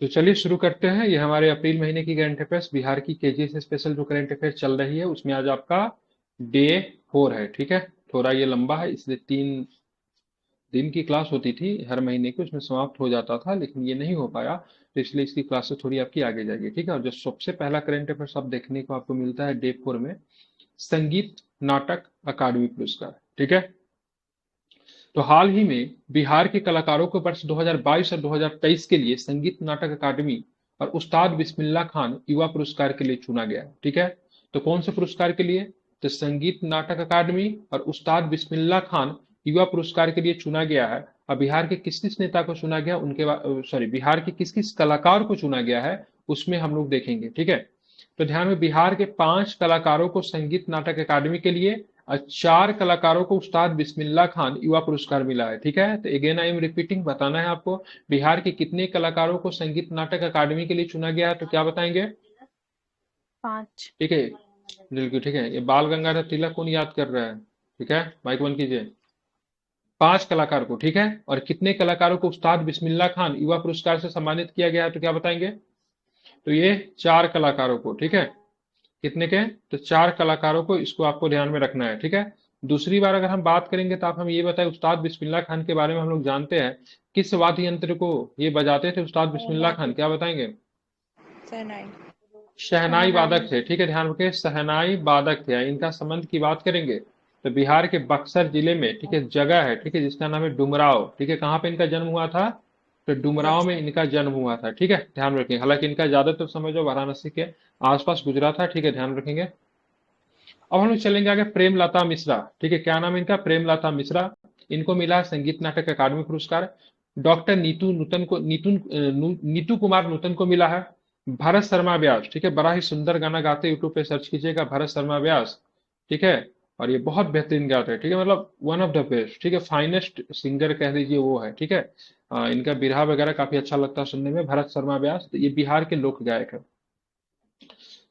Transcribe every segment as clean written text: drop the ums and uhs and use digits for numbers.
तो चलिए शुरू करते हैं। ये हमारे अप्रैल महीने की करंट अफेयर्स, बिहार की केजीएस स्पेशल जो करंट अफेयर चल रही है उसमें आज आपका डे 4 है। ठीक है, थोड़ा ये लंबा है इसलिए 3 दिन की क्लास होती थी हर महीने की, उसमें समाप्त हो जाता था, लेकिन ये नहीं हो पाया तो इसलिए इसकी क्लासेस थोड़ी आपकी आगे जाएगी। ठीक है, और जो सबसे पहला करंट अफेयर सब देखने को आपको मिलता है डे 4 में, संगीत नाटक अकादमी पुरस्कार। ठीक है, तो हाल ही में बिहार के कलाकारों को वर्ष 2022 और 2023 के लिए संगीत नाटक अकादमी और उस्ताद बिस्मिल्लाह खान युवा पुरस्कार के लिए चुना गया है। ठीक है, तो कौन से पुरस्कार के लिए? तो संगीत नाटक अकादमी और उस्ताद बिस्मिल्लाह खान युवा पुरस्कार के लिए चुना गया है। और बिहार के किस किस नेता को चुना गया, बिहार के किस किस कलाकार को चुना गया है उसमें हम लोग देखेंगे। ठीक है, तो ध्यान में, बिहार के 5 कलाकारों को संगीत नाटक अकादमी के लिए और 4 कलाकारों को उस्ताद बिस्मिल्लाह खान युवा पुरस्कार मिला है। ठीक है, तो अगेन आई एम रिपीटिंग, बताना है आपको बिहार के कितने कलाकारों को संगीत नाटक अकादमी के लिए चुना गया है, तो क्या बताएंगे? 5। ठीक है, बिल्कुल ठीक है। ये बाल गंगाधर तिलक कौन याद कर रहा है? ठीक है, माइक बंद कीजिए। 5 कलाकार को, ठीक है, और कितने कलाकारों को उस्ताद बिस्मिल्लाह खान युवा पुरस्कार से सम्मानित किया गया है, तो क्या बताएंगे? तो ये 4 कलाकारों को। ठीक है, कितने के? तो 4 कलाकारों को, इसको आपको ध्यान में रखना है। ठीक है, दूसरी बार अगर हम बात करेंगे तो आप हम ये बताएं, उस्ताद बिस्मिल्लाह खान के बारे में हम लोग जानते हैं, किस वाद्य यंत्र को ये बजाते थे उस्ताद बिस्मिल्लाह खान, क्या बताएंगे? शहनाई। शहनाई शहनाई। वादक थे। ठीक है, ध्यान रखें, शहनाई वादक थे। इनका संबंध की बात करेंगे तो बिहार के बक्सर जिले में, ठीक है, जगह है, ठीक है, जिसका नाम है डुमराव। ठीक है, कहाँ पे इनका जन्म हुआ था? तो डुमराव में इनका जन्म हुआ था। ठीक है, ध्यान रखेंगे, हालांकि इनका ज्यादातर समय जो वाराणसी के आसपास गुजरा था। ठीक है, ध्यान रखेंगे। अब हम लोग चलेंगे आगे, प्रेमलता मिश्रा। ठीक है, क्या नाम है इनका? प्रेमलता मिश्रा। इनको मिला है संगीत नाटक अकादमी पुरस्कार। डॉक्टर नीतू कुमार नूतन को मिला है। भरत शर्मा व्यास, ठीक है, बड़ा ही सुंदर गाना गाते हैं, यूट्यूब पे सर्च कीजिएगा भरत शर्मा व्यास। ठीक है, और ये बहुत बेहतरीन गाते हैं। ठीक है, मतलब वन ऑफ द बेस्ट, ठीक है, फाइनेस्ट सिंगर कह लीजिए वो है। ठीक है, इनका बिरहा वगैरह काफी अच्छा लगता है सुनने में। भरत शर्मा व्यास, तो ये बिहार के लोक गायक है।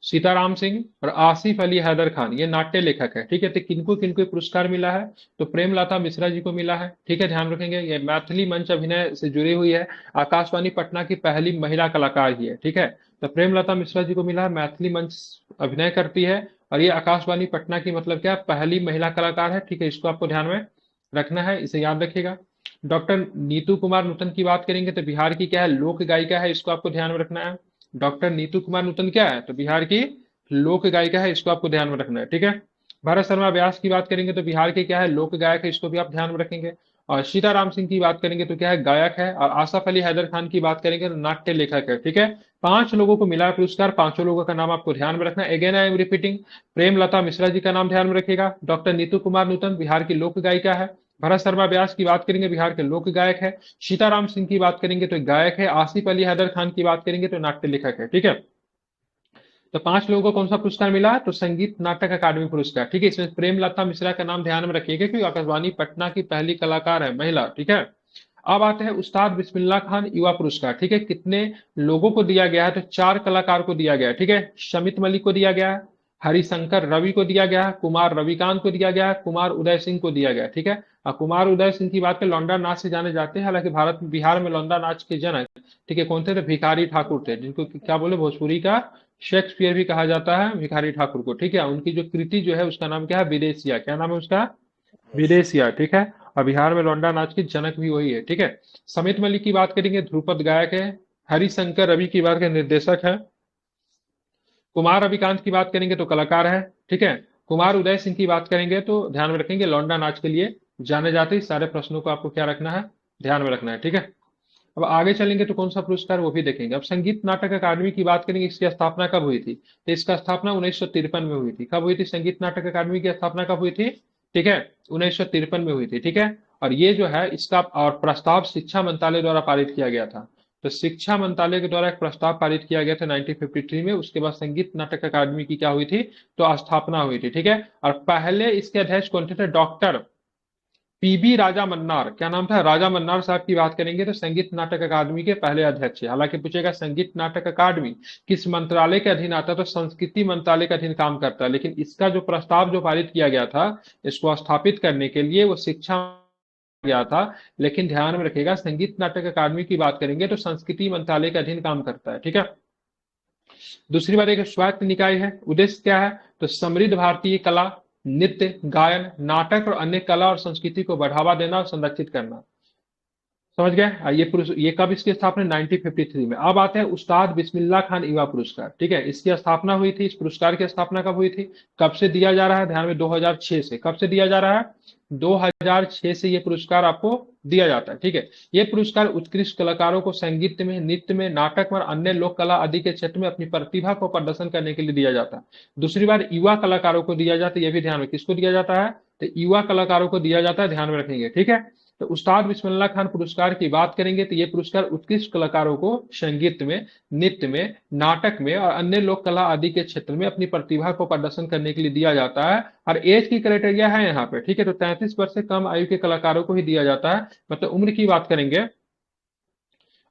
सीताराम सिंह और आसिफ अली हैदर खान, ये नाट्य लेखक है। ठीक है, तो किनको किनको पुरस्कार मिला है? तो प्रेमलता मिश्रा जी को मिला है। ठीक है, ध्यान रखेंगे, ये मैथिली मंच अभिनय से जुड़ी हुई है, आकाशवाणी पटना की पहली महिला कलाकार ही है। ठीक है, तो प्रेमलता मिश्रा जी को मिला है, मैथिली मंच अभिनय करती है, और ये आकाशवाणी पटना की मतलब क्या, पहली महिला कलाकार है। ठीक है, इसको आपको ध्यान में रखना है, इसे याद रखिएगा। डॉक्टर नीतू कुमार नूतन की बात करेंगे तो बिहार की क्या है, लोक गायिका है, इसको आपको ध्यान में रखना है। डॉक्टर नीतू कुमार नूतन क्या है? तो बिहार की लोक गायिका है, इसको आपको ध्यान में रखना है। ठीक है, भरत शर्मा व्यास की बात करेंगे तो बिहार की क्या है, लोक गायक है, इसको भी आप ध्यान में रखेंगे। और सीताराम सिंह की बात करेंगे तो क्या है, गायक है। और आसफ अली हैदर खान की बात करेंगे तो नाट्य लेखक है। ठीक है, 5 लोगों को मिला है पुरस्कार, 5 लोगों का नाम आपको ध्यान में रखना है। Again I am repeating, Premlata Mishra ji का नाम ध्यान में रखिएगा। डॉक्टर नीतू कुमार नूतन बिहार की लोक गायिका है। भरत शर्मा व्यास की बात करेंगे, बिहार के लोक गायक है। सीताराम सिंह की बात करेंगे तो गायक है। आसिफ अली हैदर खान की बात करेंगे तो नाट्य लेखक है। ठीक है, तो 5 लोगों को कौन सा पुरस्कार मिला? तो संगीत नाटक अकादमी पुरस्कार। ठीक है, इसमें प्रेमलता मिश्रा का नाम ध्यान में रखिएगा क्योंकि आकाशवाणी पटना की पहली कलाकार है, महिला। ठीक है, अब आते हैं उस्ताद बिस्मिल्लाह खान युवा पुरस्कार। ठीक है, कितने लोगों को दिया गया है? तो 4 कलाकार को दिया गया है। ठीक है, शमित मलिक को दिया गया है, हरिशंकर रवि को दिया गया है, कुमार रविकांत को दिया गया है, कुमार उदय सिंह को दिया गया है। ठीक है, और कुमार उदय सिंह की बात करें, लौंडा नाच से जाने जाते हैं, हालांकि बिहार में लौंडा नाच के जनक, ठीक है, कौन थे? तो भिखारी ठाकुर थे, जिनको क्या बोले, भोजपुरी का शेक्सपियर भी कहा जाता है भिखारी ठाकुर को। ठीक है, उनकी जो कृति जो है उसका नाम क्या है? विदेशिया। क्या नाम है उसका? विदेशिया। ठीक है, और बिहार में लौंडा नाच की जनक भी वही है। ठीक है, समित मलिक की बात करेंगे, ध्रुपद गायक है। हरिशंकर रवि की बात करें, निर्देशक है। कुमार रविकांत की बात करेंगे तो कलाकार है। ठीक है, कुमार उदय सिंह की बात करेंगे तो ध्यान में रखेंगे लौंडा नाच के लिए जाने जाते हैं। सारे प्रश्नों को आपको क्या रखना है, ध्यान में रखना है। ठीक है, अब आगे चलेंगे तो कौन सा पुरस्कार वो भी देखेंगे। अब संगीत नाटक अकादमी की बात करेंगे, इसकी स्थापना कब हुई थी? तो इसका स्थापना 1953 में हुई थी। कब हुई थी संगीत नाटक अकादमी की स्थापना, कब हुई थी? ठीक है, 1953 में हुई थी। ठीक है, और ये जो है इसका और प्रस्ताव शिक्षा मंत्रालय द्वारा पारित किया गया था। तो शिक्षा मंत्रालय के द्वारा एक प्रस्ताव पारित किया गया था 1953 में, उसके बाद संगीत नाटक अकादमी की क्या हुई थी? तो स्थापना हुई थी। ठीक है, और पहले इसके अध्यक्ष कौन थे? डॉक्टर पीबी राजा मन्नार। क्या नाम था? राजा मन्नार साहब की बात करेंगे तो संगीत नाटक अकादमी के पहले अध्यक्ष है। हालांकि पूछेगा संगीत नाटक अकादमी किस मंत्रालय के अधीन आता है, तो संस्कृति मंत्रालय के अधीन काम करता है, लेकिन इसका जो प्रस्ताव जो पारित किया गया था इसको स्थापित करने के लिए, वो शिक्षा गया था। लेकिन ध्यान में रखिएगा, संगीत नाटक अकादमी की बात करेंगे तो संस्कृति मंत्रालय के अधीन काम करता है, ठीक है। दूसरी बात, एक स्वायत्त निकाय है। उद्देश्य क्या है? तो समृद्ध भारतीय कला, नृत्य, गायन, नाटक और अन्य कला और संस्कृति को बढ़ावा देना और संरक्षित करना। समझ गए? ये कब इसकी स्थापना? 1953 में। अब आते हैं उस्ताद बिस्मिल्लाह खान युवा पुरस्कार, ठीक है। इसकी स्थापना हुई थी, इस पुरस्कार की स्थापना कब हुई थी, कब से दिया जा रहा है? ध्यान में, 2006 से। कब से दिया जा रहा है? 2006 से ये पुरस्कार आपको दिया जाता है, ठीक है। ये पुरस्कार उत्कृष्ट कलाकारों को संगीत में, नृत्य में, नाटक में और अन्य लोक कला आदि के क्षेत्र में अपनी प्रतिभा को प्रदर्शन करने के लिए दिया जाता है। दूसरी बार युवा कलाकारों को दिया जाता है, ये भी ध्यान में, किसको दिया जाता है? तो युवा कलाकारों को दिया जाता है, ध्यान में रखेंगे, ठीक है। तो उस्ताद बिस्मिल्लाह खान पुरस्कार की बात करेंगे तो ये पुरस्कार उत्कृष्ट कलाकारों को संगीत में, नृत्य में, नाटक में और अन्य लोक कला आदि के क्षेत्र में अपनी प्रतिभा को प्रदर्शन करने के लिए दिया जाता है। और एज की क्राइटेरिया है यहाँ पे, ठीक है। तो 33 वर्ष से कम आयु के कलाकारों को ही दिया जाता है। मतलब उम्र की बात करेंगे,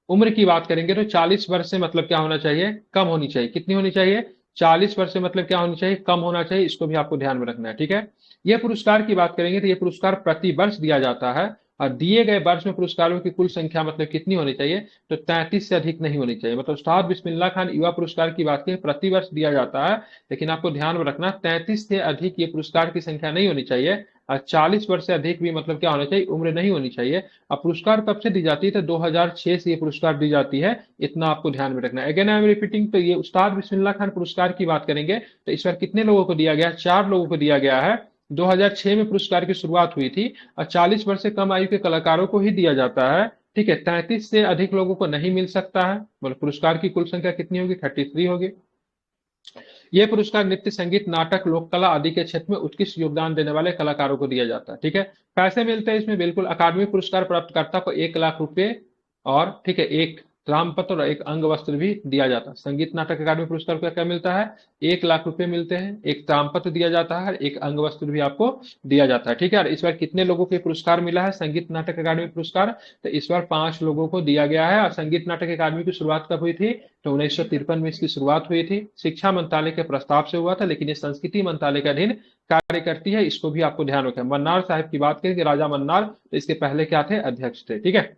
उम्र की बात करेंगे तो 40 वर्ष से मतलब क्या होना चाहिए? कम होनी चाहिए। कितनी होनी चाहिए? 40 वर्ष से मतलब क्या होनी चाहिए? कम होना चाहिए। इसको भी आपको ध्यान में रखना है, ठीक है। यह पुरस्कार की बात करेंगे तो यह पुरस्कार प्रति वर्ष दिया जाता है। और दिए गए वर्ष में पुरस्कारों की कुल संख्या मतलब कितनी होनी चाहिए? तो 33 से अधिक नहीं होनी चाहिए। मतलब उस्ताद बिस्मिल्लाह खान युवा पुरस्कार की बात करें, प्रति वर्ष दिया जाता है, लेकिन आपको ध्यान में रखना 33 से अधिक ये पुरस्कार की संख्या नहीं होनी चाहिए। और 40 वर्ष से अधिक भी मतलब क्या होना चाहिए? उम्र नहीं होनी चाहिए। अब पुरस्कार कब से दी जाती है? तो 2006 से ये पुरस्कार दी जाती है। इतना आपको ध्यान में रखना है। अगेन आई एम रिपीटिंग, तो ये उस्ताद बिस्मिल्लाह खान पुरस्कार की बात करेंगे तो इस बार कितने लोगों को दिया गया? 4 लोगों को दिया गया है। 2006 में पुरस्कार की शुरुआत हुई थी और 40 वर्ष से कम आयु के कलाकारों को ही दिया जाता है, ठीक है। 33 से अधिक लोगों को नहीं मिल सकता है। मतलब पुरस्कार की कुल संख्या कितनी होगी? 33 होगी। यह पुरस्कार नृत्य, संगीत, नाटक, लोक कला आदि के क्षेत्र में उत्कृष्ट योगदान देने वाले कलाकारों को दिया जाता है, ठीक है। पैसे मिलते हैं इसमें, बिल्कुल। अकादमी पुरस्कार प्राप्तकर्ता को 1 लाख रुपए और, ठीक है, एक राम पत्र और एक अंग वस्त्र भी दिया जाता है। संगीत नाटक अकादमी पुरस्कार को क्या मिलता है? 1 लाख रुपए मिलते हैं, एक ताम पत्र दिया जाता है, एक अंग वस्त्र भी आपको दिया जाता है, ठीक है। और इस बार कितने लोगों को पुरस्कार मिला है संगीत नाटक अकादमी पुरस्कार? तो इस बार 5 लोगों को दिया गया है। और संगीत नाटक अकादमी की शुरुआत कब हुई थी? तो 1953 में इसकी शुरुआत हुई थी। शिक्षा मंत्रालय के प्रस्ताव से हुआ था, लेकिन ये संस्कृति मंत्रालय के अधीन कार्य करती है। इसको भी आपको ध्यान रखना है। मन्नार साहब की बात करें कि राजा मन्नार, तो इसके पहले क्या थे? अध्यक्ष थे, ठीक है।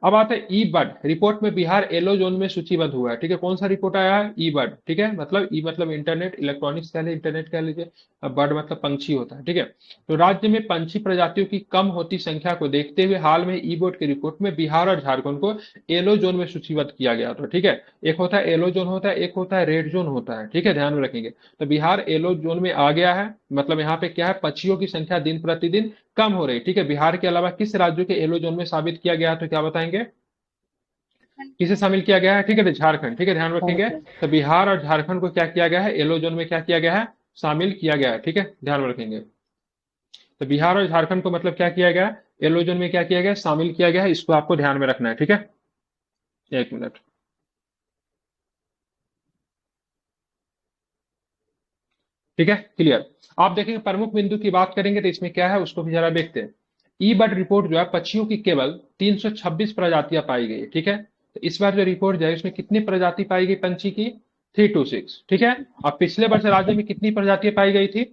अब आते हैं ई बर्ड रिपोर्ट में बिहार येलो जोन में सूचीबद्ध हुआ है, ठीक है। कौन सा रिपोर्ट आया है? ई बर्ड, ठीक है। मतलब ई मतलब इंटरनेट, इलेक्ट्रॉनिक्स कह लीजिए, इंटरनेट कह लीजिए। अब बर्ड मतलब पंछी होता है, ठीक है। तो राज्य में पंछी प्रजातियों की कम होती संख्या को देखते हुए हाल में ई बोर्ड की रिपोर्ट में बिहार और झारखंड को येलो जोन में सूचीबद्ध किया गया था, ठीक है। एक होता है येलो जोन होता है, एक होता है रेड जोन होता है, ठीक है, ध्यान में रखेंगे। तो बिहार येलो जोन में आ गया है। मतलब यहाँ पे क्या है? पक्षियों की संख्या दिन प्रतिदिन कम हो रही है, ठीक है। बिहार के अलावा किस राज्यों के येलो जोन में शामिल किया गया है? तो क्या बताएंगे? किसे शामिल किया गया है? ठीक है, तो झारखंड, ठीक है, ध्यान रखेंगे। तो बिहार और झारखंड को क्या किया गया है? येलो जोन में क्या किया गया है? शामिल किया गया है, ठीक है, ध्यान में रखेंगे। तो बिहार और झारखंड को मतलब क्या किया गया? येलो जोन में क्या किया गया? शामिल किया गया है। इसको आपको ध्यान में रखना है, ठीक है। 1 मिनट, ठीक है, क्लियर। आप देखेंगे प्रमुख बिंदु की बात करेंगे तो इसमें क्या है उसको भी जरा देखते हैं। ई बर्ड रिपोर्ट जो है, पक्षियों की केवल 326 प्रजातियां पाई गई, ठीक है। तो इस बार जो रिपोर्ट जो है उसमें कितनी प्रजाति पाई गई पंछी की? 326, ठीक है। और पिछले वर्ष राज्य में कितनी प्रजातियां पाई गई थी?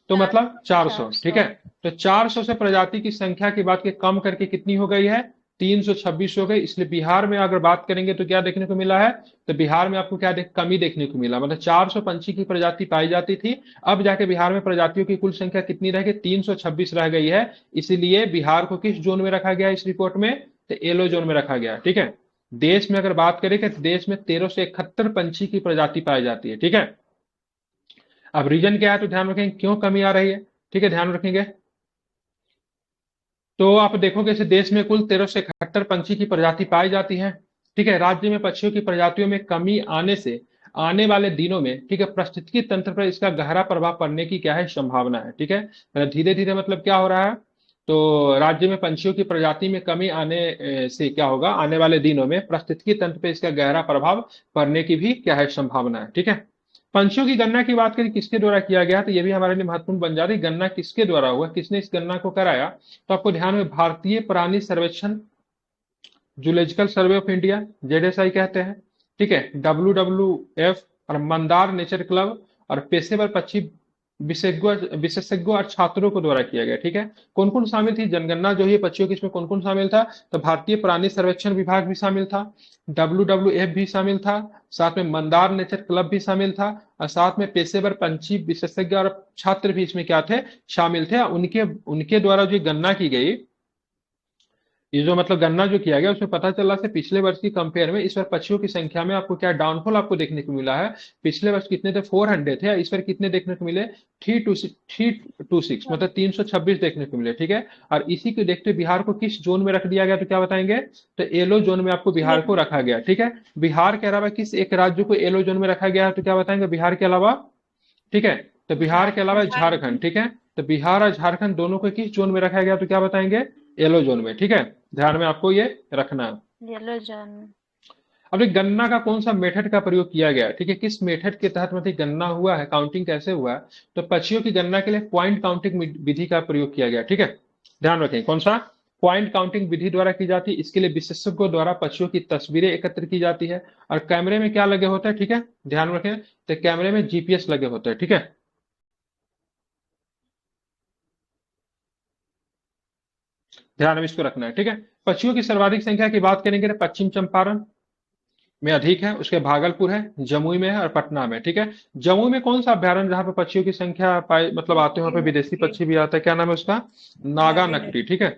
तो मतलब 400, ठीक है। 400। तो 400 से प्रजाति की संख्या की बात के कम करके कितनी हो गई है? 326 हो गई। इसलिए बिहार में अगर बात करेंगे तो क्या देखने को मिला है? तो बिहार में आपको क्या कमी देखने को मिला। मतलब 400 पंछी की प्रजाति पाई जाती थी, अब जाके बिहार में प्रजातियों की कुल संख्या कितनी रह गई? 326 रह गई है। इसीलिए बिहार को किस जोन में रखा गया इस रिपोर्ट में? तो येलो जोन में रखा गया, ठीक है। देश में अगर बात करें तो देश में 1371 पंछी की प्रजाति पाई जाती है, ठीक है। अब रीजन क्या है तो ध्यान रखेंगे, क्यों कमी आ रही है, ठीक है, ध्यान रखेंगे। तो आप देखोगे इस देश में कुल 1371 पंछी की प्रजाति पाई जाती है, ठीक है। राज्य में पक्षियों की प्रजातियों में कमी आने से आने वाले दिनों में, ठीक है, पारिस्थितिकी तंत्र पर इसका गहरा प्रभाव पड़ने की क्या है? संभावना है, ठीक है। मतलब धीरे धीरे मतलब क्या हो रहा है? तो राज्य में पंछियों की प्रजाति में कमी आने से क्या होगा? आने वाले दिनों में पारिस्थितिकी तंत्र पर इसका गहरा प्रभाव पड़ने की भी क्या है? संभावना है, ठीक है। पंछियों की गणना की बात करें किसके द्वारा किया गया, तो ये भी हमारे लिए महत्वपूर्ण बन जा रही। गणना किसके द्वारा हुआ, किसने इस गणना को कराया? तो आपको ध्यान में, भारतीय प्राणी सर्वेक्षण, zoological survey of India, ZSI कहते हैं, ठीक है, WWF और मंदार नेचर क्लब और पेशेवर पक्षी विशेषज्ञों और छात्रों को द्वारा किया गया। ठीक है, कौन कौन शामिल थी जनगणना जो है पक्षियों की, इसमें कौन कौन शामिल था? तो भारतीय प्राणी सर्वेक्षण विभाग भी शामिल था, WWF भी शामिल था, साथ में मंदार नेचर क्लब भी शामिल था, और साथ में पेशेवर पंछी विशेषज्ञ और छात्र भी इसमें क्या थे, शामिल थे। उनके उनके द्वारा जो गणना की गई, ये जो मतलब गणना जो किया गया उसमें पता चला से पिछले वर्ष की कंपेयर में इस बार पक्षियों की संख्या में आपको क्या डाउनफॉल आपको देखने को मिला है। पिछले वर्ष कितने थे, 400 थे, इस बार कितने देखने को मिले, 326, मतलब 326 देखने को मिले। ठीक है, और इसी को देखते हुए बिहार को किस जोन में रख दिया गया, तो क्या बताएंगे, तो येलो जोन में आपको बिहार को रखा गया। ठीक है, बिहार के अलावा किस एक राज्य को येलो जोन में रखा गया है, तो क्या बताएंगे, बिहार के अलावा। ठीक है, तो बिहार के अलावा झारखंड। ठीक है, तो बिहार और झारखंड दोनों को किस जोन में रखा गया, तो क्या बताएंगे, येलो जोन में। ठीक है, ध्यान में आपको ये रखना है। Yellow zone. अब ये गणना का कौन सा मेथड का प्रयोग किया गया है, ठीक है, किस मेथड के तहत मतलब गणना हुआ है, काउंटिंग कैसे हुआ है, तो पक्षियों की गणना के लिए पॉइंट काउंटिंग विधि का प्रयोग किया गया। ठीक है, ध्यान रखें, कौन सा, पॉइंट काउंटिंग विधि द्वारा की जाती है। इसके लिए विशेषज्ञों द्वारा पक्षियों की तस्वीरें एकत्र की जाती है, और कैमरे में क्या लगे होते हैं, ठीक है, ध्यान रखें, तो कैमरे में GPS लगे होते हैं। ठीक है, ध्यान में इसको रखना है। ठीक है, पक्षियों की सर्वाधिक संख्या की बात करेंगे तो पश्चिम चंपारण में अधिक है, उसके भागलपुर है, जमुई में है और पटना में। ठीक है, जमुई में कौन सा अभ्यारण्य जहां पे पक्षियों की संख्या पाई मतलब आते हैं, वहां पे विदेशी पक्षी भी आते हैं, क्या नाम है उसका, नागा नागिन। नकटी। ठीक है,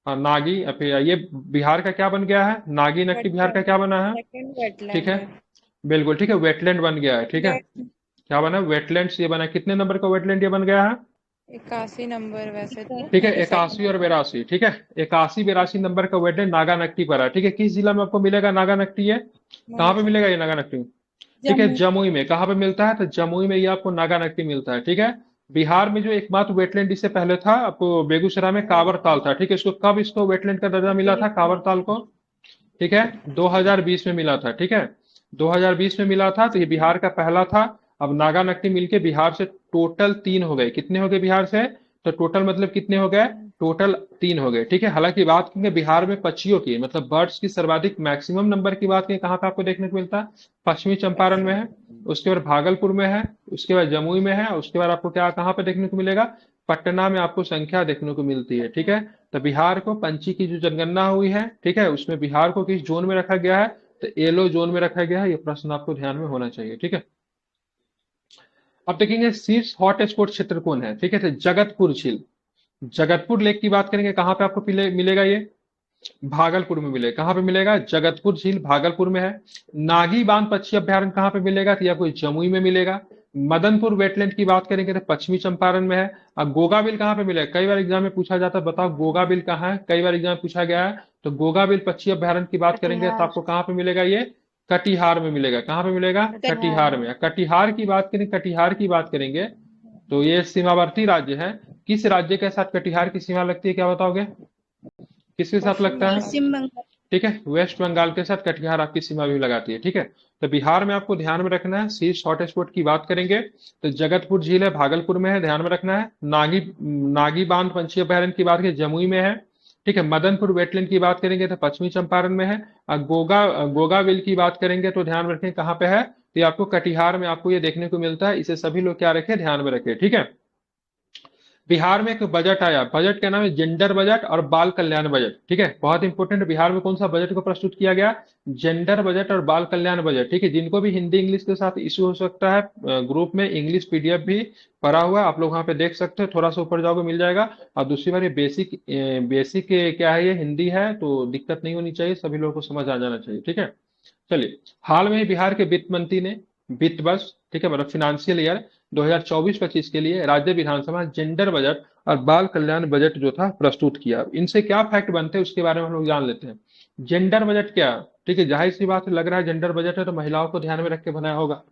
हाँ नागी, फिर ये बिहार का क्या बन गया है, नागी नकटी बिहार का क्या बना है। सेकंड ठीक वेटलैंड है, है। बिल्कुल ठीक है, वेटलैंड बन गया है। ठीक है, क्या बना, वेटलैंड ये बना है। कितने नंबर का वेटलैंड ये बन गया है? 81 नंबर वैसे तो, ठीक है, ये तो 81 और सेकंड। 82। ठीक है, 81 82 नंबर का वेटलैंड नागा नकटी पर है। ठीक है, किस जिला में आपको मिलेगा नागा नकटी, ये कहाँ पे मिलेगा ये नागा नकटी? ठीक है, जम्मू। जमुई में। कहाँ पे मिलता है, तो जमुई में ये आपको नागा नकटी मिलता है। ठीक है, बिहार में जो एकमात्र वेटलैंड इससे पहले था आपको बेगूसराय में कांवर ताल था। ठीक है, इसको कब इसको वेटलैंड का दर्जा मिला था कांवर ताल को? ठीक है, 2020 में मिला था। ठीक है, 2020 में मिला था, तो ये बिहार का पहला था। अब नागा नकटी मिलके बिहार से टोटल 3 हो गए। कितने हो गए बिहार से, तो टोटल मतलब कितने हो गए, टोटल 3 हो गए। ठीक है, हालांकि बात करेंगे बिहार में पक्षियों की मतलब बर्ड्स की सर्वाधिक मैक्सिमम नंबर की बात करें कहाँ पे आपको देखने को मिलता है, पश्चिमी चंपारण में है, उसके बाद भागलपुर में है, उसके बाद जमुई में है, उसके बाद आपको क्या कहाँ पे देखने को मिलेगा, पटना में आपको संख्या देखने को मिलती है। ठीक है, तो बिहार को पंछी की जो जनगणना हुई है, ठीक है, उसमें बिहार को किस जोन में रखा गया है, तो येलो जोन में रखा गया है। ये प्रश्न आपको ध्यान में होना चाहिए। ठीक है, अब देखेंगे शीर्ष हॉट स्पॉट क्षेत्र कौन है। ठीक है, तो जगतपुर झील, जगतपुर लेक की बात करेंगे कहाँ पे आपको मिलेगा ये, भागलपुर में मिलेगा। कहाँ पे मिलेगा, जगतपुर झील भागलपुर में है। नागी बांध पक्षी अभ्यारण्य कहाँ पे मिलेगा, तो या कोई जमुई में मिलेगा। मदनपुर वेटलैंड की बात करेंगे तो पश्चिमी चंपारण में है। अब गोगाबिल कहाँ पे मिलेगा, कई बार एग्जाम में पूछा जाता है, बताओ गोगाबिल कहाँ है, कई बार एग्जाम में पूछा गया है। तो गोगाबिल पक्षी अभ्यारण्य की बात करेंगे तो कटिहार। आपको कहाँ पे मिलेगा ये, कटिहार में मिलेगा। कहाँ पे मिलेगा, कटिहार। कटिहार में। कटिहार की बात करें, कटिहार की बात करेंगे तो ये सीमावर्ती राज्य है। किस राज्य के साथ कटिहार की सीमा लगती है, क्या बताओगे, किसके साथ पश्चिम लगता है? बंगाल। पश्चिम बंगाल। ठीक है, वेस्ट बंगाल के साथ कटिहार आपकी सीमा भी लगाती है। ठीक है, तो बिहार में आपको ध्यान में रखना है, शीर्ष हॉट स्पॉट की बात करेंगे तो जगतपुर झील है, भागलपुर में है, ध्यान में रखना है। नागी नागी बांध पंछी अभ्यारण्य की बात करें जमुई में है। ठीक है, मदनपुर वेटलैंड की बात करेंगे तो पश्चिमी चंपारण में है। और गोगाविल की बात करेंगे तो ध्यान रखें कहाँ पे है, तो ये आपको कटिहार में आपको ये देखने को मिलता है। इसे सभी लोग क्या रखें, ध्यान में रखें। ठीक है, बिहार में एक बजट आया, बजट का नाम है जेंडर बजट और बाल कल्याण बजट। ठीक है, बहुत इंपॉर्टेंट, बिहार में कौन सा बजट को प्रस्तुत किया गया, जेंडर बजट और बाल कल्याण बजट। ठीक है, जिनको भी हिंदी इंग्लिश के साथ इशू हो सकता है, ग्रुप में इंग्लिश PDF भी पड़ा हुआ है, आप लोग वहां पे देख सकते हो, थोड़ा सा ऊपर जाओगे मिल जाएगा। और दूसरी बात ये बेसिक बेसिक क्या है, ये हिंदी है तो दिक्कत नहीं होनी चाहिए, सभी लोगों को समझ आ जाना चाहिए। ठीक है, चलिए, हाल में ही बिहार के वित्त मंत्री ने वित्त वर्ष, ठीक है, मतलब फिनेंशियल ईयर 2024-25 के लिए राज्य विधानसभा जेंडर बजट और बाल कल्याण बजट जो था प्रस्तुत किया। इनसे क्या फैक्ट बनते हैं उसके बारे में हम लोग जान लेते हैं। जेंडर बजट क्या, ठीक है, जाहिर सी बात है, लग रहा है जेंडर बजट है तो महिलाओं को ध्यान में रख के बनाया होगा।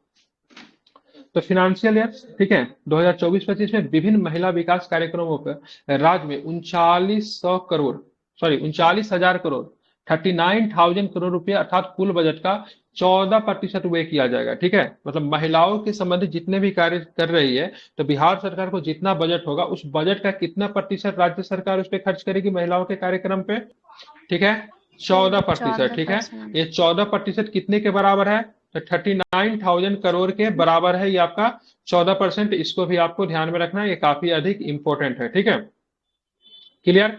तो फिनेंशियल ईयर, ठीक है, 2024-25 में विभिन्न महिला विकास कार्यक्रमों पर राज्य में 3900 करोड़, सॉरी 39,000 करोड़, 39,000 करोड़ रुपए अर्थात कुल बजट का 14% व्यय किया जाएगा। ठीक है, मतलब महिलाओं के संबंधित जितने भी कार्य कर रही है, तो बिहार सरकार को जितना बजट होगा उस बजट का कितना प्रतिशत राज्य सरकार उस पर खर्च करेगी महिलाओं के कार्यक्रम पे, ठीक है, 14%। ठीक है, 14%। ये 14% कितने के बराबर है, तो 39,000 करोड़ के बराबर है ये आपका 14%। इसको भी आपको ध्यान में रखना है, ये काफी अधिक इंपॉर्टेंट है। ठीक है, क्लियर।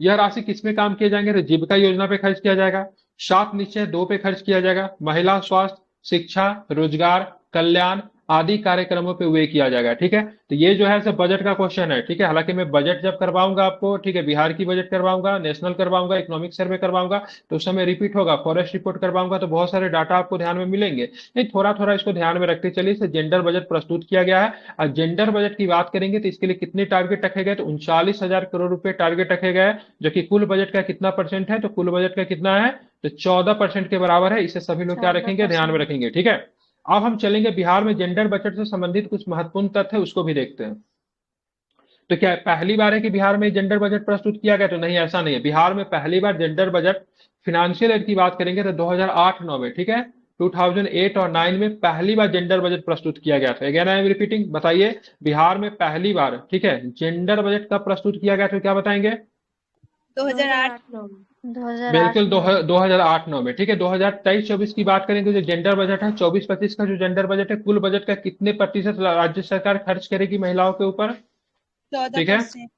यह राशि किसमें काम किए जाएंगे? तो जीविका योजना पे खर्च किया जाएगा, सात निश्चय दो पे खर्च किया जाएगा, महिला स्वास्थ्य, शिक्षा, रोजगार, कल्याण आदि कार्यक्रमों पे वे किया जाएगा। ठीक है, तो ये जो है सब बजट का क्वेश्चन है। ठीक है, हालांकि मैं बजट जब करवाऊंगा आपको, ठीक है, बिहार की बजट करवाऊंगा, नेशनल करवाऊंगा, इकोनॉमिक सर्वे करवाऊंगा, तो उस समय रिपीट होगा, फॉरेस्ट रिपोर्ट करवाऊंगा, तो बहुत सारे डाटा आपको ध्यान में मिलेंगे। नहीं, थोड़ा थोड़ा इसको ध्यान में रखते चलिए। इसे जेंडर बजट प्रस्तुत किया गया है। और जेंडर बजट की बात करेंगे तो इसके लिए कितने टारगेट रखे गए? तो 39,000 करोड़ रुपए टारगेट रखे गए, जो कि कुल बजट का कितना परसेंट है? तो कुल बजट का कितना है? तो 14% के बराबर है। इसे सभी लोग क्या रखेंगे? ध्यान में 14%। रखेंगे। ठीक है, अब हम चलेंगे बिहार में जेंडर बजट से संबंधित कुछ महत्वपूर्ण तथ्य है, उसको भी देखते हैं। तो क्या पहली बार है कि बिहार में जेंडर बजट प्रस्तुत किया गया? तो नहीं, ऐसा नहीं है। बिहार में पहली बार जेंडर बजट, फिनेंशियल ईयर की बात करेंगे तो 2008-9 में, ठीक है, 2008 और 9 में पहली बार जेंडर बजट प्रस्तुत किया गया था। अगेन आई एम रिपीटिंग, बताइए बिहार में पहली बार, ठीक है, जेंडर बजट कब प्रस्तुत किया गया था? क्या बताएंगे? 2008। 2008 बिल्कुल, 9 में। 2008-9 में। ठीक है, 2023-24 की बात करेंगे, जो जेंडर बजट है 24-25 का जो जेंडर बजट है, कुल बजट का कितने प्रतिशत राज्य सरकार खर्च करेगी महिलाओं के ऊपर? ठीक है, 14%।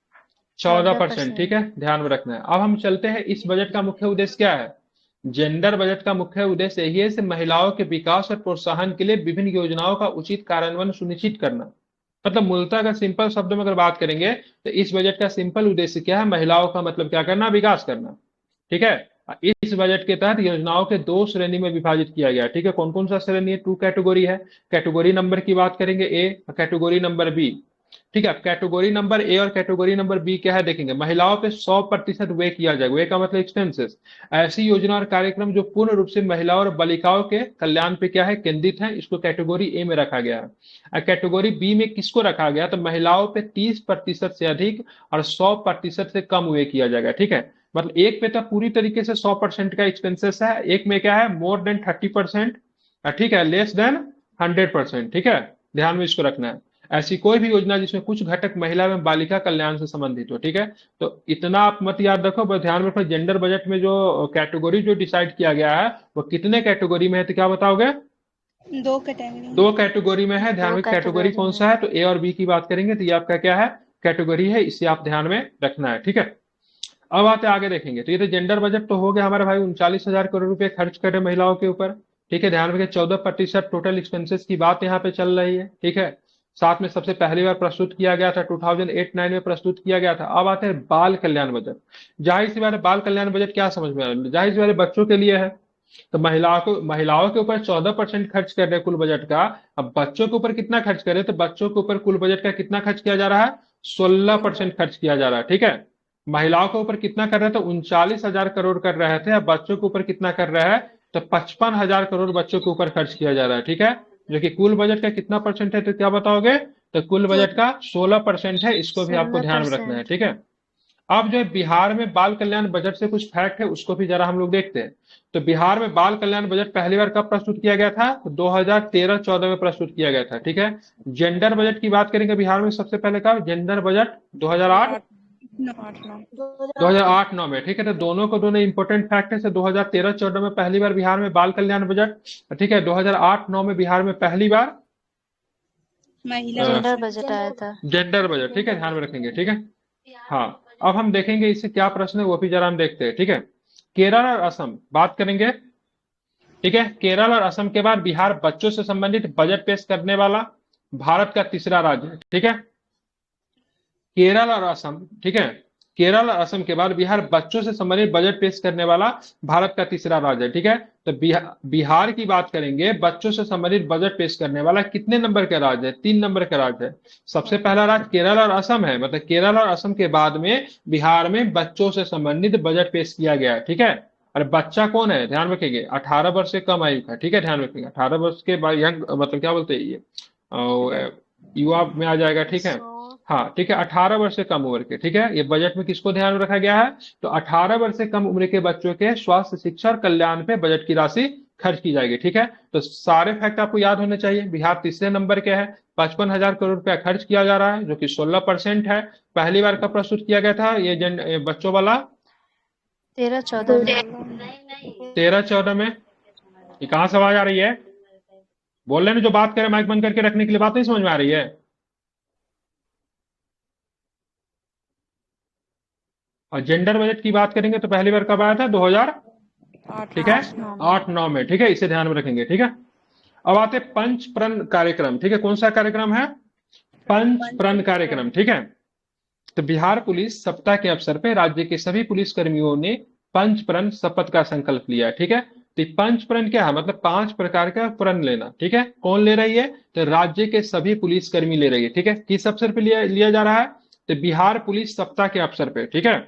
14%। ठीक 14%। है, ध्यान में रखना है। अब हम चलते हैं, इस बजट का मुख्य उद्देश्य क्या है? जेंडर बजट का मुख्य उद्देश्य यही है, महिलाओं के विकास और प्रोत्साहन के लिए विभिन्न योजनाओं का उचित कार्यान्वयन सुनिश्चित करना। मतलब मूलतः अगर सिंपल शब्दों में अगर बात करेंगे तो इस बजट का सिंपल उद्देश्य क्या है? महिलाओं का मतलब क्या करना? विकास करना। ठीक है, इस बजट के तहत योजनाओं के दो श्रेणी में विभाजित किया गया है। ठीक है, कौन कौन सा श्रेणी है? टू कैटेगरी है। कैटेगरी नंबर की बात करेंगे ए, कैटेगरी नंबर बी। ठीक है, कैटेगरी नंबर ए और कैटेगरी नंबर बी क्या है देखेंगे। महिलाओं पे 100% वे किया जाएगा। वे का मतलब एक्सपेंसेस। ऐसी योजना और कार्यक्रम जो पूर्ण रूप से महिलाओं और बालिकाओं के कल्याण पे क्या है? केंद्रित है, इसको कैटेगरी ए में रखा गया है। और कैटेगरी बी में किसको रखा गया? तो महिलाओं पे 30% से अधिक और 100% से कम वे किया जाएगा। ठीक है, मतलब एक पे तो पूरी तरीके से 100% का एक्सपेंसेस है, एक में क्या है? मोर देन 30%, ठीक है, लेस देन 100%। ठीक है, ध्यान में इसको रखना है। ऐसी कोई भी योजना जिसमें कुछ घटक महिला एवं बालिका कल्याण से संबंधित हो। ठीक है, तो इतना आप मत याद रखो, बस ध्यान में रखो। जेंडर बजट में जो कैटेगरी जो डिसाइड किया गया है वो कितने कैटेगरी में है? तो क्या बताओगे? 2 कैटेगरी। दो कैटेगरी में है। ध्यान दो में, कैटेगरी कैटेगरी कौन में। सा है? तो ए और बी की बात करेंगे तो ये आपका क्या है? कैटेगरी है, इसे आप ध्यान में रखना है। ठीक है, अब आते आगे देखेंगे। तो ये तो जेंडर बजट तो हो गया हमारे भाई, 39,000 करोड़ रुपए खर्च करे महिलाओं के ऊपर। ठीक है, ध्यान रखिए 14% टोटल एक्सपेंसेस की बात यहाँ पे चल रही है। ठीक है, साथ में सबसे पहली बार प्रस्तुत किया गया था 2008-9 में प्रस्तुत किया गया था। अब आते हैं बाल कल्याण बजट। जाहिर सी बात है, बाल कल्याण बजट क्या समझ में आ रहा है? जाहिर सी बात है, बच्चों के लिए है। तो महिलाओं के ऊपर 14% खर्च कर रहे हैं कुल बजट का। अब बच्चों के ऊपर कितना खर्च कर रहे हैं? तो बच्चों के ऊपर कुल बजट का कितना खर्च किया जा रहा है? 16% खर्च किया जा रहा है। ठीक है, महिलाओं के ऊपर कितना कर रहे थे? 39,000 करोड़ कर रहे थे। अब बच्चों के ऊपर कितना कर रहे हैं? तो 55,000 करोड़ बच्चों के ऊपर खर्च किया जा रहा है। ठीक है, जो कि कुल बजट का कितना परसेंट है? तो क्या बताओगे? तो कुल बजट का 16% है। इसको भी आपको ध्यान में रखना है। 16%। ठीक है, अब जो है बिहार में बाल कल्याण बजट से कुछ फैक्ट है, उसको भी जरा हम लोग देखते हैं। तो बिहार में बाल कल्याण बजट पहली बार कब प्रस्तुत किया गया था? तो 2013-14 में प्रस्तुत किया गया था। ठीक है, जेंडर बजट की बात करेंगे बिहार में सबसे पहले कब? Gender budget 2008 8 8 9। 2008-9 में। ठीक है, तो दोनों को दोनों इंपॉर्टेंट फैक्ट है। 2013-14 में पहली बार बिहार में बाल कल्याण बजट। ठीक है, 2008-9 में बिहार में पहली बार महिला जेंडर बजट। बजट आया था। Gender budget. ठीक है, ध्यान में रखेंगे। ठीक है, हाँ, अब हम देखेंगे इससे क्या प्रश्न है वो भी जरा हम देखते हैं। ठीक है, केरल और असम बात करेंगे। ठीक है, केरल और असम के बाद बिहार बच्चों से संबंधित बजट पेश करने वाला भारत का तीसरा राज्य है। ठीक है, केरल और असम। ठीक है, केरल और असम के बाद बिहार बच्चों से संबंधित बजट पेश करने वाला भारत का तीसरा राज्य है। ठीक है, तो बिहार की बात करेंगे, बच्चों से संबंधित बजट पेश करने वाला कितने नंबर का राज्य है? 3 नंबर का राज्य है। सबसे पहला राज्य केरल और असम है, मतलब केरल और असम के बाद में बिहार में बच्चों से संबंधित बजट पेश किया गया है। ठीक है, और बच्चा कौन है? ध्यान रखेंगे 18 वर्ष से कम आयु का। ठीक है, ध्यान रखेंगे 18 वर्ष के बाद यंग, मतलब क्या बोलते हैं ये, युवा में आ जाएगा। ठीक है, सो हाँ, ठीक है, 18 वर्ष से कम उम्र के। ठीक है, ये बजट में किसको ध्यान में रखा गया है? तो 18 वर्ष से कम उम्र के बच्चों के स्वास्थ्य, शिक्षा और कल्याण पे बजट की राशि खर्च की जाएगी। ठीक है, तो सारे फैक्ट आपको याद होने चाहिए। बिहार तीसरे नंबर के है, 55,000 करोड़ रुपया खर्च किया जा रहा है, जो कि 16% है। पहली बार कब प्रस्तुत किया गया था ये बच्चों वाला? 13-14 में। 13-14 में। ये कहाँ से आवाज आ रही है? बोल रहे हैं जो बात करें माइक बंद करके रखने के लिए, बात नहीं समझ में आ रही है? और जेंडर बजट की बात करेंगे तो पहली बार कब आया था? 2000, आठ ठीक है, 9 में। 8-9 में, ठीक है, इसे ध्यान में रखेंगे, ठीक है। अब आते पंच प्रण कार्यक्रम, ठीक है, कौन सा कार्यक्रम है? पंच प्रण कार्यक्रम, ठीक है। तो बिहार पुलिस सप्ताह के अवसर पर राज्य के सभी पुलिस कर्मियों ने पंच प्रण शपथ का संकल्प लिया है, ठीक है। तो ये पंच प्रण क्या है? मतलब 5 प्रकार का प्रण लेना, ठीक है। कौन ले रही है? तो राज्य के सभी पुलिस कर्मी ले रही है, ठीक है। किस अवसर पे लिया जा रहा है? तो बिहार पुलिस सप्ताह के अवसर पे, ठीक है।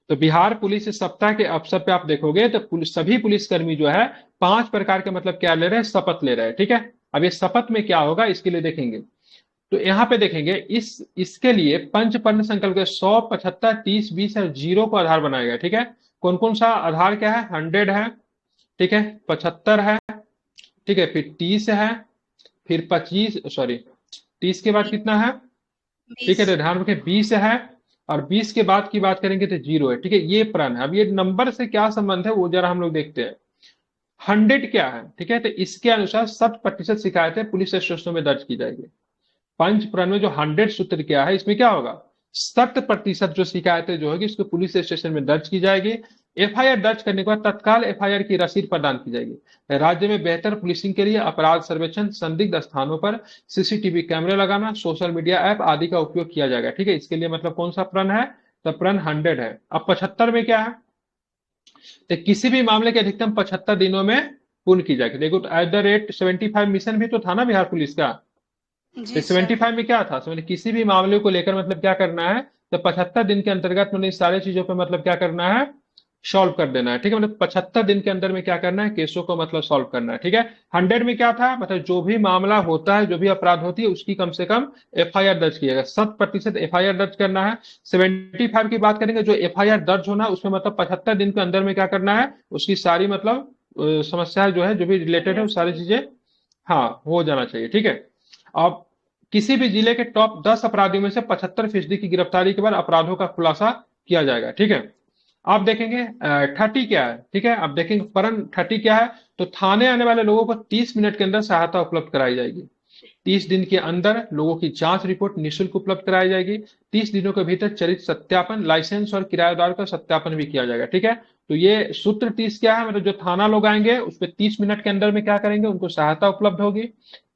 तो बिहार पुलिस सप्ताह के अवसर पे आप देखोगे तो सभी पुलिसकर्मी जो है 5 प्रकार के मतलब क्या ले रहे हैं? शपथ ले रहे हैं, ठीक है। अब ये शपथ में क्या होगा इसके लिए देखेंगे। तो यहाँ पे देखेंगे इसके लिए पंच पर्ण संकल्प के 100, 75, 30, 20 और 0 को आधार बनाया गया, ठीक है। कौन कौन सा आधार क्या है? 100 है, ठीक है, 75 है, ठीक है, फिर 30 है, फिर 25, सॉरी 30 के बाद कितना है? ठीक है, तो ध्यान रखें 20 है, और 20 के बाद की बात करेंगे तो 0 है, ठीक है। ये प्रण है। अब ये नंबर से क्या संबंध है वो जरा हम लोग देखते हैं। 100 क्या है? ठीक है, तो इसके अनुसार 100% शिकायतें पुलिस स्टेशनों में दर्ज की जाएगी। पंच प्रण में जो 100 सूत्र क्या है, इसमें क्या होगा? 100% जो शिकायतें जो होगी उसको पुलिस स्टेशन में दर्ज की जाएगी। एफआईआर दर्ज करने के बाद तत्काल एफआईआर की रसीद प्रदान की जाएगी। राज्य में बेहतर पुलिसिंग के लिए अपराध सर्वेक्षण, संदिग्ध स्थानों पर सीसीटीवी कैमरे लगाना, सोशल मीडिया ऐप आदि का उपयोग किया जाएगा, ठीक है। इसके लिए मतलब कौन सा प्रण है? तो प्रण 100 है। अब 75 में क्या है? तो किसी भी मामले के अधिकतम 75 दिनों में पूर्ण की जाएगी। देखो, तो @75 मिशन भी तो था ना बिहार पुलिस का। तो जी सर। 75 में क्या था? मतलब किसी भी मामले को लेकर मतलब क्या करना है? तो 75 दिन के अंतर्गत मतलब इस सारी चीजों पे मतलब क्या करना है? सॉल्व कर देना है, ठीक है। मतलब 75 दिन के अंदर में क्या करना है? केसों को मतलब सॉल्व करना है, ठीक है। 100 में क्या था? मतलब जो भी मामला होता है, जो भी अपराध होती है, उसकी कम से कम एफआईआर दर्ज किया जाएगा। 100% एफआईआर दर्ज करना है। 75 की बात करेंगे, जो एफआईआर दर्ज होना है उसमें मतलब 75 दिन के अंदर में क्या करना है? उसकी सारी मतलब समस्या जो है, जो भी रिलेटेड है, वो सारी चीजें हाँ हो जाना चाहिए, ठीक है। अब किसी भी जिले के टॉप 10 अपराधियों में से 75% की गिरफ्तारी के बाद अपराधों का खुलासा किया जाएगा, ठीक है। आप देखेंगे 30 क्या है, ठीक है। आप देखेंगे परन 30 क्या है? तो थाने आने वाले लोगों को 30 मिनट के अंदर सहायता उपलब्ध कराई जाएगी। 30 दिन के अंदर लोगों की जांच रिपोर्ट निःशुल्क उपलब्ध कराई जाएगी। 30 दिनों के भीतर चरित्र सत्यापन, लाइसेंस और किराएदार का सत्यापन भी किया जाएगा, ठीक है। तो ये सूत्र 30 क्या है? मतलब जो थाना लोग आएंगे उस पर 30 मिनट के अंदर में क्या करेंगे? उनको सहायता उपलब्ध होगी।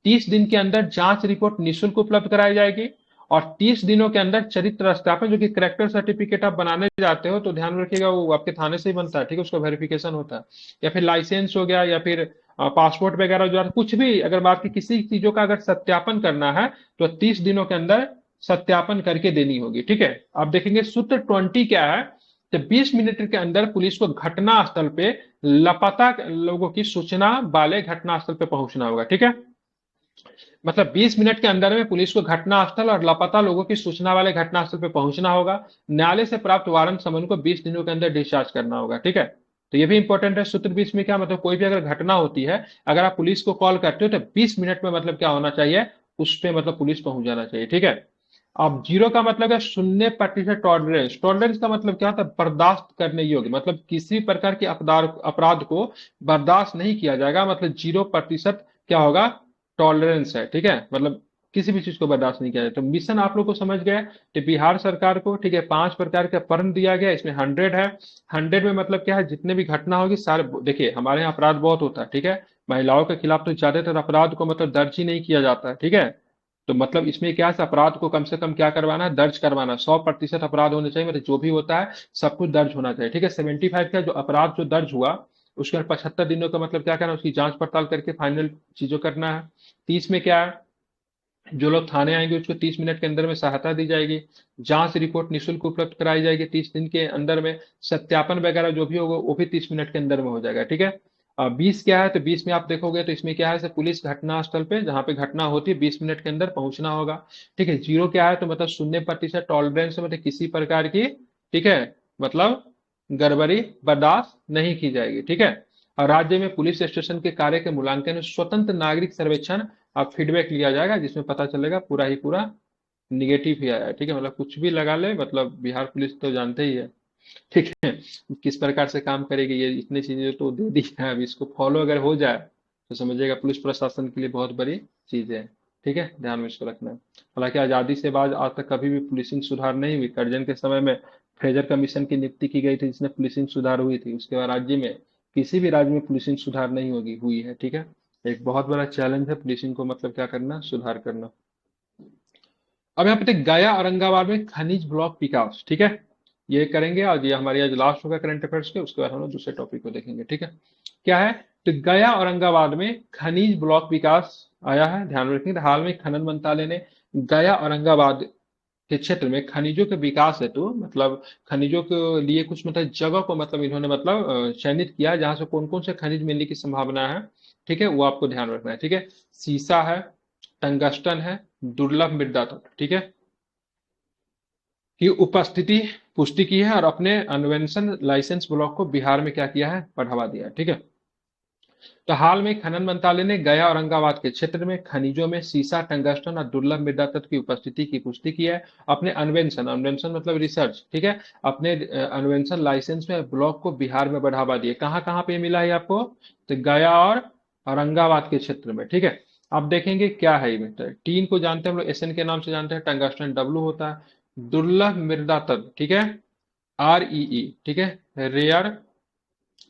30 दिन के अंदर जांच रिपोर्ट निःशुल्क उपलब्ध कराई जाएगी। और 30 दिनों के अंदर चरित्र सत्यापन, जो कि करेक्टर सर्टिफिकेट आप बनाने जाते हो तो ध्यान रखिएगा वो आपके थाने से ही बनता है, ठीक है, उसका वेरिफिकेशन होता है। या फिर लाइसेंस हो गया, या फिर पासपोर्ट वगैरह, जो कुछ भी अगर बात की किसी चीजों का अगर सत्यापन करना है तो 30 दिनों के अंदर सत्यापन करके देनी होगी, ठीक है। आप देखेंगे सूत्र 20 क्या है? तो 20 मिनट के अंदर पुलिस को घटना स्थल पे लापता लोगों की सूचना वाले घटना स्थल पे पहुंचना होगा, ठीक है। मतलब 20 मिनट के अंदर में पुलिस को घटनास्थल और लापता लोगों की सूचना वाले घटनास्थल पे पहुंचना होगा। न्यायालय से प्राप्त वारंट समन को 20 दिनों के अंदर डिस्चार्ज करना होगा, ठीक है। तो ये भी इंपॉर्टेंट है। सूत्र 20 में क्या मतलब? कोई भी अगर घटना होती है, अगर आप पुलिस को कॉल करते हो तो 20 मिनट में मतलब क्या होना चाहिए? उस पे मतलब पुलिस पहुंच जाना चाहिए, ठीक है। अब 0 का मतलब है 0% टॉलरेंस। टॉलरेंस का मतलब क्या होता है? बर्दाश्त करने योग्य, मतलब किसी प्रकार के अपराध को बर्दाश्त नहीं किया जाएगा, मतलब 0% क्या होगा? टॉलरेंस है, ठीक है। मतलब किसी भी चीज को बर्दाश्त नहीं किया जाए। तो मिशन आप लोग को समझ गए कि बिहार सरकार को, ठीक है, 5 प्रकार का प्रण दिया गया, इसमें 100 है। 100 में मतलब क्या है? जितने भी घटना होगी सारे, देखिए हमारे यहाँ अपराध बहुत होता है, ठीक है। महिलाओं के खिलाफ तो ज्यादातर अपराध को मतलब दर्ज ही नहीं किया जाता है, ठीक है। तो मतलब इसमें क्या है? अपराध को कम से कम क्या करवाना है? दर्ज करवाना। 100% अपराध होने चाहिए, मतलब जो भी होता है सब कुछ दर्ज होना चाहिए, ठीक है। 75 का जो अपराध जो दर्ज हुआ उसके बाद 75 दिनों का मतलब क्या करना है? उसकी जांच पड़ताल करके फाइनल चीजों करना है। 30 में क्या है? जो लोग थाने आएंगे उसको 30 मिनट के अंदर में सहायता दी जाएगी। जांच रिपोर्ट निःशुल्क उपलब्ध कराई जाएगी 30 दिन के अंदर में। सत्यापन वगैरह जो भी होगा वो भी 30 मिनट के अंदर में हो जाएगा, ठीक है। 20 क्या है? तो 20 में आप देखोगे तो इसमें क्या है? पुलिस घटनास्थल पे जहां पे घटना होती है 20 मिनट के अंदर पहुंचना होगा, ठीक है। 0 क्या है? तो मतलब 0% टॉलरेंस, मतलब किसी प्रकार की, ठीक है, मतलब गड़बड़ी बर्दाश्त नहीं की जाएगी, ठीक है। और राज्य में पुलिस स्टेशन के कार्य के मूल्यांकन में स्वतंत्र नागरिक सर्वेक्षण अब फीडबैक लिया जाएगा, जिसमें पता चलेगा पूरा ही पूरा निगेटिव ही आया है, ठीक है। मतलब कुछ भी लगा ले, मतलब बिहार पुलिस तो जानते ही है, ठीक है, किस प्रकार से काम करेगी। ये इतनी चीजें तो दे दी है, अब इसको फॉलो अगर हो जाए तो समझिएगा पुलिस प्रशासन के लिए बहुत बड़ी चीज है। ठीक है, ध्यान में इसको रखना है। हालांकि आजादी से बाद आज तक कभी भी पुलिसिंग सुधार नहीं हुई। कर्जन के समय में फ्रेजर कमीशन की नियुक्ति की गई थी जिसने पुलिसिंग सुधार हुई थी। उसके बाद राज्य में किसी भी राज्य में पुलिसिंग सुधार नहीं होगी हुई है। ठीक है, एक बहुत बड़ा चैलेंज है पुलिसिंग को मतलब क्या करना, सुधार करना। अब यहाँ पे देखिए गया औरंगाबाद में खनिज ब्लॉक विकास। ठीक है, ये करेंगे और ये हमारी आज लास्ट होगा करंट अफेयर्स के। उसके बाद हम लोग दूसरे टॉपिक को देखेंगे। ठीक है, क्या है, तो गया औरंगाबाद में खनिज ब्लॉक विकास आया है। ध्यान में रखेंगे, हाल में खनन मंत्रालय ने गया औरंगाबाद के क्षेत्र में खनिजों के विकास हेतु मतलब खनिजों के लिए कुछ मतलब जगह को मतलब इन्होंने मतलब चयनित किया है, जहां से कौन कौन से खनिज मिलने की संभावना है। ठीक है, वो आपको ध्यान रखना है। ठीक है, सीसा है, टंगस्टन है, दुर्लभ मृदा तत्व, ठीक है, की उपस्थिति पुष्टि की है और अपने अन्वेषण लाइसेंस ब्लॉक को बिहार में क्या किया है, बढ़ावा दिया है। ठीक है, तो हाल में खनन मंत्रालय ने गया औरंगाबाद के क्षेत्र में खनिजों में सीसा, टंगस्टन और दुर्लभ मृदा तत्व की उपस्थिति की पुष्टि की है। अपने अन्वेषण अन्वेषण मतलब रिसर्च, ठीक है, अपने अन्वेषण लाइसेंस में ब्लॉक को बिहार में बढ़ावा दिए। कहाँ कहाँ पे मिला है आपको, तो गया और औरंगाबाद के क्षेत्र में। ठीक है, आप देखेंगे क्या है ये टीन को जानते हैं हम लोग, एसएन के नाम से जानते हैं, टंगस्टन डब्लू होता है, दुर्लभ मृदा तत्व, ठीक है, आरईई, ठीक है, रेयर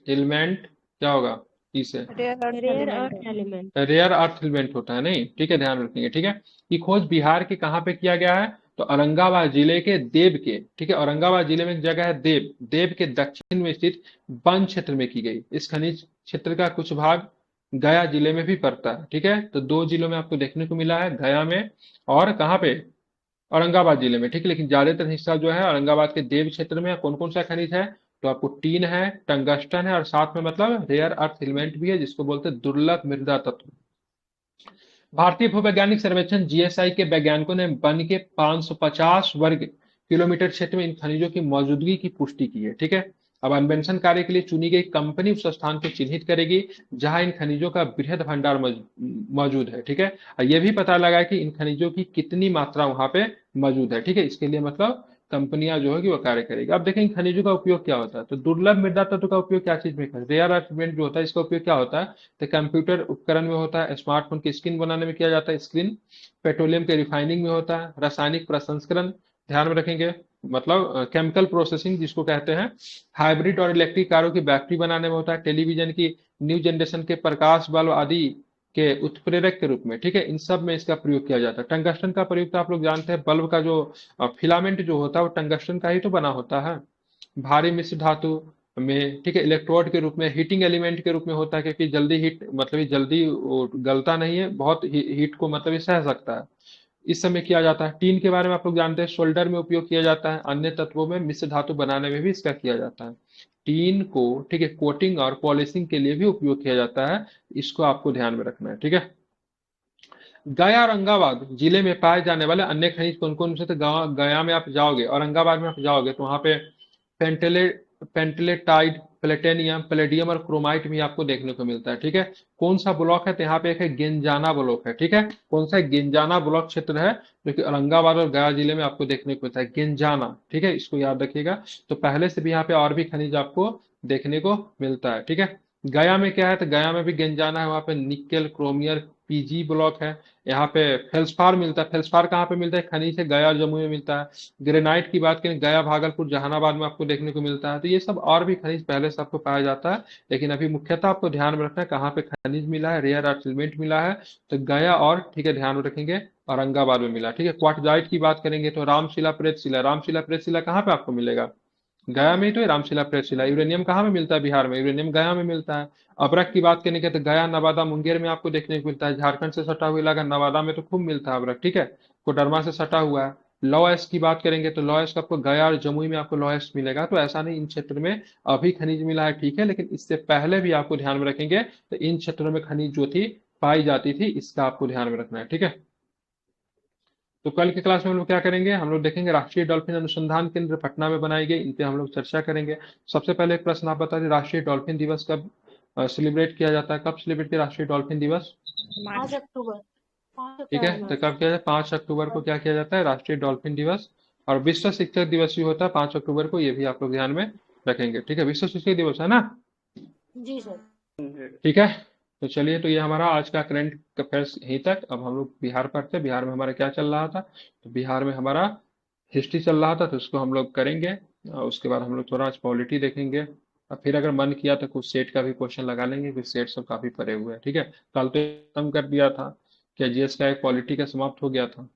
एलिमेंट क्या होगा, ई से rare earth rare element earth element. Rare earth element होता है नहीं। ठीक है, ध्यान रखेंगे। ठीक है, ये खोज बिहार के कहाँ पे किया गया है, तो औरंगाबाद जिले के देव के, ठीक है, औरंगाबाद जिले में एक जगह है देव, देव के दक्षिण में स्थित वन क्षेत्र में की गई। इस खनिज क्षेत्र का कुछ भाग गया जिले में भी पड़ता है। ठीक है, तो दो जिलों में आपको देखने को मिला है, गया में और कहाँ पे, औरंगाबाद जिले में। ठीक है, लेकिन ज्यादातर हिस्सा जो है औरंगाबाद के देव क्षेत्र में। कौन कौन सा खनिज है, तो आपको टीन है, टंगस्टन है और साथ में मतलब रेयर अर्थ एलिमेंट भी है जिसको बोलते हैं दुर्लभ मृदा तत्व। भारतीय भूवैज्ञानिक सर्वेक्षण जीएसआई के वैज्ञानिकों ने वन के 550 वर्ग किलोमीटर क्षेत्र में इन खनिजों की मौजूदगी की पुष्टि की है। ठीक है, अब अन्वेषण कार्य के लिए चुनी गई कंपनी उस स्थान को चिन्हित करेगी जहां इन खनिजों का बृहद भंडार मौजूद है। ठीक है, और यह भी पता लगा कि इन खनिजों की कितनी मात्रा वहां पे मौजूद है। ठीक है, इसके लिए मतलब कंपनियां जो होगी वो कार्य करेगी। अब देखें इन खनिजों का उपयोग क्या होता है, तो दुर्लभ मृदा तत्व का उपयोग क्या चीज में करते हैं, रेयर अर्थ एलिमेंट जो होता है इसका उपयोग क्या होता है, तो कंप्यूटर उपकरण में होता है, स्मार्टफोन की स्क्रीन बनाने में किया जाता है स्क्रीन, पेट्रोलियम के रिफाइनिंग में होता है, रासायनिक प्रसंस्करण, ध्यान में रखेंगे, मतलब केमिकल प्रोसेसिंग जिसको कहते हैं, हाइब्रिड और इलेक्ट्रिक कारों की बैटरी बनाने में होता है, टेलीविजन की न्यू जनरेशन के प्रकाश बल्ब आदि के उत्प्रेरक के रूप में। ठीक है, इन सब में इसका प्रयोग किया जाता है। टंगस्टन का प्रयोग तो आप लोग जानते हैं, बल्ब का जो फिलामेंट जो होता है वो टंगस्टन का ही तो बना होता है। भारी मिश्र धातु में, ठीक है, इलेक्ट्रोड के रूप में, हीटिंग एलिमेंट के रूप में होता है क्योंकि जल्दी हीट मतलब ये जल्दी वो गलता नहीं है, बहुत हीट को मतलब ये सह सकता है। इस समय किया जाता है। टीन के बारे में आप लोग जानते हैं, सोल्डर में उपयोग किया जाता है, अन्य तत्वों में मिश्र धातु बनाने में भी इसका किया जाता है। टीन को, ठीक है, कोटिंग और पॉलिशिंग के लिए भी उपयोग किया जाता है, इसको आपको ध्यान में रखना है। ठीक है, गया औरंगाबाद जिले में पाए जाने वाले अन्य खनिज कौन कौन से, तो गया में आप जाओगे, औरंगाबाद में आप जाओगे तो वहां पे पेंटेले पेंटेलेटाइड, प्लेटेनियम, पैलेडियम और क्रोमाइट भी आपको देखने को मिलता है। ठीक है, कौन सा ब्लॉक है, तो यहाँ पे एक है गेंजाना ब्लॉक है। ठीक है, कौन सा गेंजाना ब्लॉक क्षेत्र है जो कि औरंगाबाद और गया जिले में आपको देखने को मिलता है, गेंजाना। ठीक है, इसको याद रखिएगा। तो पहले से भी यहाँ पे और भी खनिज आपको देखने को मिलता है। ठीक है, गया में क्या है, तो गया में भी गेंजाना है, वहां पे निकेल, क्रोमियर, पीजी ब्लॉक है। यहाँ पे फेल्सपार मिलता है। फेल्सपार कहाँ पे मिलता है, खनिज है, गया और जमुई में मिलता है। ग्रेनाइट की बात करें, गया, भागलपुर, जहानाबाद में आपको देखने को मिलता है। तो ये सब और भी खनिज पहले से आपको पाया जाता है, लेकिन अभी मुख्यतः आपको ध्यान में रखना है कहाँ पे खनिज मिला है, रेयर अर्थ एलिमेंट मिला है, तो गया और, ठीक है, ध्यान में रखेंगे, औरंगाबाद में मिला। ठीक है, क्वार्टजाइट की बात करेंगे तो रामशिला, प्रेतशिला, रामशिला प्रेतशिला कहाँ पे आपको मिलेगा, गया में ही तो है रामशिला प्रेतशिला। यूरेनियम कहाँ में मिलता है, बिहार में, यूरेनियम गया में मिलता है। अबरक की बात करेंगे तो गया, नवादा, मुंगेर में आपको देखने को मिलता है। झारखंड से सटा हुआ इलाका नवादा में तो खूब मिलता है अबरक। ठीक है, कोडरमा से सटा हुआ है। लॉ एस की बात करेंगे तो लॉ एस आपको गया और जमुई में आपको लॉ एस मिलेगा। तो ऐसा नहीं इन क्षेत्र में अभी खनिज मिला है, ठीक है, लेकिन इससे पहले भी आपको ध्यान में रखेंगे तो इन क्षेत्रों में खनिज जो थी पाई जाती थी, इसका आपको ध्यान में रखना है। ठीक है, तो कल के क्लास में हम लोग क्या करेंगे, हम लोग देखेंगे राष्ट्रीय डॉल्फिन अनुसंधान केंद्र पटना में बनाई गई, इन पे हम लोग चर्चा करेंगे। सबसे पहले एक प्रश्न आप बता दें, राष्ट्रीय डॉल्फिन दिवस कब सेलिब्रेट किया जाता है, कब सेलिब्रेट किया राष्ट्रीय डॉल्फिन दिवस, 5 अक्टूबर, 5 ठीक है, तो अक्टूबर। कब किया जाता है, 5 अक्टूबर को क्या किया जाता है, राष्ट्रीय डॉल्फिन दिवस। और विश्व शिक्षक दिवस भी होता है 5 अक्टूबर को, ये भी आप लोग ध्यान में रखेंगे। ठीक है, विश्व शिक्षक दिवस है ना, जी सर। ठीक है। तो चलिए, तो ये हमारा आज का करंट अफेयर्स यहीं तक। अब हम लोग बिहार पढ़ते हैं, बिहार में हमारा क्या चल रहा था। तो बिहार में हमारा हिस्ट्री चल रहा था, तो उसको हम लोग करेंगे। और उसके बाद हम लोग थोड़ा आज पॉलिटी देखेंगे। और फिर अगर मन किया तो कुछ सेट का भी क्वेश्चन लगा लेंगे, क्योंकि सेट सब काफी पड़े हुए हैं। ठीक है, कल तो खत्म कर दिया था, क्या जीएस का एक पॉलिटी का समाप्त हो गया था।